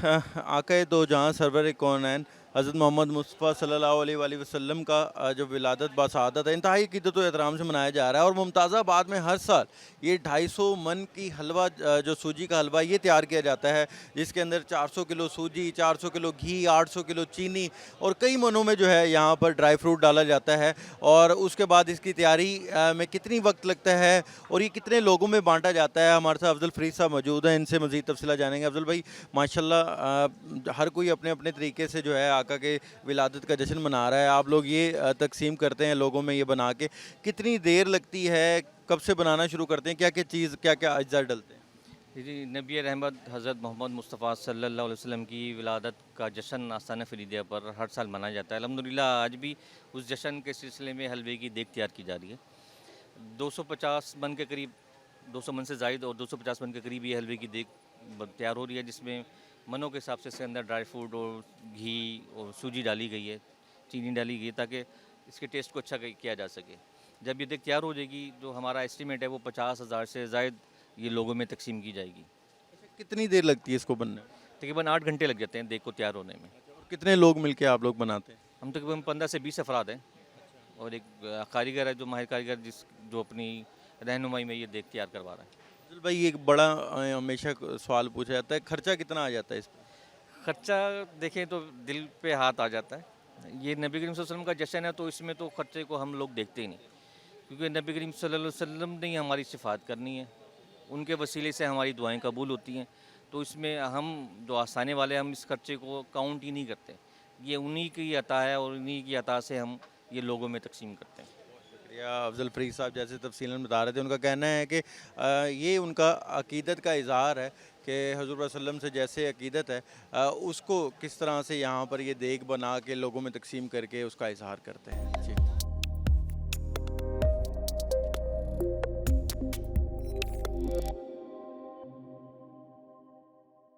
आक़ाए दो जहाँ सरवर कौनैन हज़रत मोहम्मद मुस्तफ़ा सल्लल्लाहु अलैहि वसल्लम का जो विलादत बासआदत है इंतहाई अक़ीदत व एहतराम से मनाया जा रहा है। और मुमताज़ाबाद में हर साल ये 250 मन की हलवा जो सूजी का हलवा ये तैयार किया जाता है, जिसके अंदर 400 किलो सूजी, 400 किलो घी, 800 किलो चीनी और कई मनों में जो है यहाँ पर ड्राई फ्रूट डाला जाता है। और उसके बाद इसकी तैयारी में कितनी वक्त लगता है और ये कितने लोगों में बांटा जाता है, हमारे साथ अफ़ज़ल फ़रीद साहब मौजूद हैं, इनसे मज़ीद तफ़सीलात जानेंगे। अफ़ज़ल भाई माशाल्लाह हर कोई अपने अपने तरीके से जो है आका के विलादत का जश्न मना रहा है। आप लोग ये तकसीम करते हैं लोगों में ये बना के, कितनी देर लगती है, कब से बनाना शुरू करते हैं, क्या क्या चीज़ क्या क्या अज्जा डलते हैं? जी, नबी रहमत हज़रत मोहम्मद मुस्तफ़ा सल्लल्लाहु अलैहि वसल्लम की विलादत का जश्न आस्ताना फ़रीदिया पर हर साल मनाया जाता है। अल्हम्दुलिल्लाह आज भी उस जश्न के सिलसिले में हलवे की देग तैयार की जा रही है। 250 मन के करीब, 200 मन से ज़ायद और 250 मन के करीब ये हलवे की देग तैयार हो रही है, जिसमें मनों के हिसाब से इसके अंदर ड्राई फ्रूट और घी और सूजी डाली गई है, चीनी डाली गई है, ताकि इसके टेस्ट को अच्छा किया जा सके। जब ये देग तैयार हो जाएगी, जो हमारा एस्टीमेट है वो 50,000 से ज़ायद ये लोगों में तकसीम की जाएगी। कितनी देर लगती है इसको बनने में? तकरीबन 8 घंटे लग जाते हैं देग को तैयार होने में। और कितने लोग मिलके आप लोग बनाते हैं? हम तकरीबन 15 से 20 अफराद हैं और एक कारीगर है, जो माहिर कारीगर जो अपनी रहनुमाई में ये देग तैयार करवा रहा है। अफ़ज़ल भाई एक बड़ा हमेशा सवाल पूछा जाता है, खर्चा कितना आ जाता है इस पर? खर्चा देखें तो दिल पे हाथ आ जाता है। ये नबी करीम सल्लल्लाहु अलैहि वसल्लम का जश्न है, तो इसमें तो खर्चे को हम लोग देखते ही नहीं, क्योंकि नबी करीम सल्लल्लाहु अलैहि वसल्लम ने ही हमारी सिफ़ात करनी है, उनके वसीले से हमारी दुआएं कबूल होती हैं। तो इसमें हम जो आसाने वाले, हम इस खर्चे को काउंट ही नहीं करते। ये उन्हीं की अता है और उन्हीं की अता से हम ये लोगों में तकसीम करते हैं। शुक्रिया। अफ़ज़ल फ़रीद साहब जैसे तफ़सीलन बता रहे थे, उनका कहना है कि ये उनका अक़ीदत का इज़हार है कि हुज़ूर सल्लम से जैसे अक़ीदत है उसको किस तरह से यहाँ पर ये देग बना के लोगों में तकसीम करके उसका इज़हार करते हैं। जी।